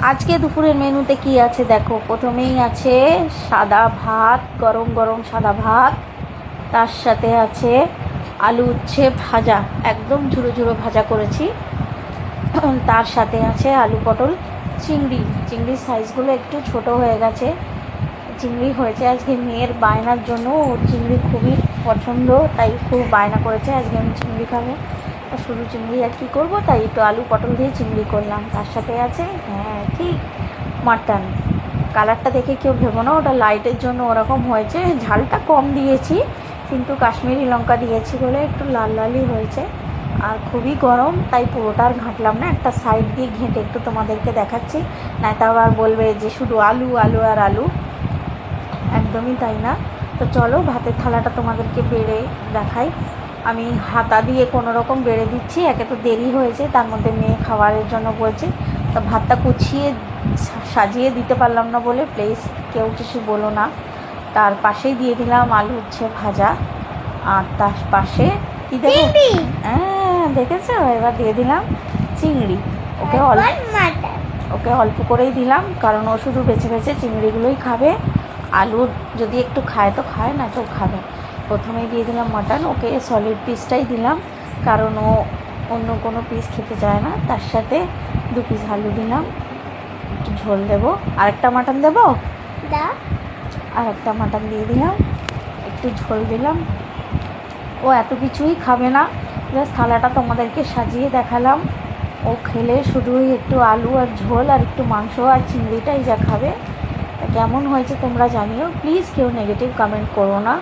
আজকে দুপুরের মেনুতে কি আছে দেখো। প্রথমেই আছে সাদা ভাত, গরম গরম সাদা ভাত। তার সাথে আছে আলু উচ্ছে ভাজা, একদম ঝুড়ো ঝুড়ো ভাজা করেছি। তার সাথে আছে আলু পটল চিংড়ির সাইজগুলো একটু ছোট হয়ে গেছে। চিংড়ি হয়েছে আজকে মেয়ের বায়নার জন্য, ওর চিংড়ি খুবই পছন্দ, তাই খুব বায়না করেছে আজকে আমি চিংড়ি খাবো। শুধু চিংড়ি আর কী করবো, তাই একটু আলু পটল দিয়ে চিংড়ি করলাম। তার সাথে আছে ঠিক মাটন। কালারটা দেখে কেউ ভেবো না ওটা লাইটের জন্য ওরকম হয়েছে, ঝালটা কম দিয়েছি, কিন্তু কাশ্মীরি লঙ্কা দিয়েছি বলে একটু লাল লালই হয়েছে। আর খুবই গরম, তাই পুরোটা আর ঘাঁটলাম না, একটা সাইড দিয়ে ঘেঁটে একটু তোমাদেরকে দেখাচ্ছি, না তা আবার বলবে যে শুধু আলু আলু আর আলু। একদমই তাই না। তো চলো ভাতের থালাটা তোমাদেরকে বেড়ে দেখাই। আমি হাতা দিয়ে কোনো রকম বেড়ে দিচ্ছি, একে তো দেরি হয়েছে, তার মধ্যে মেয়ে খাবারের জন্য বলছে। তো ভাতটা কুচিয়ে সাজিয়ে দিতে পারলাম না বলে প্লিজ কেউ কিছু বলো না। তার পাশেই দিয়ে দিলাম আলু উচ্ছে ভাজা, আর তার পাশে কী দেবো, দেখেছো, এবার দিয়ে দিলাম চিংড়ি। ওকে অল্প করেই দিলাম, কারণ ও শুধু বেছে বেছে চিংড়িগুলোই খাবে। আলু যদি একটু খায় তো খায়, না তো খাবে। প্রথমেই দিয়ে দিলাম মাটন, ওকে সলিড পিসটাই দিলাম, কারণ ও অন্য কোনো পিস খেতে চায় না। তার সাথে 2 পিস আলু দিলাম, একটু ঝোল দেবো। আরেকটা মাটন দেবো, আরেকটা মাটন দিয়ে দিলাম, একটু ঝোল দিলাম। ও এত কিছুই খাবে না, জাস্ট থালাটা তোমাদেরকে সাজিয়ে দেখালাম। ও খেলে শুধুই একটু আলু আর ঝোল আর একটু মাংস আর চিংড়িটাই যা খাবে। কেমন হয়েছে তোমরা জানিও প্লিজ, কেউ নেগেটিভ কমেন্ট করো না।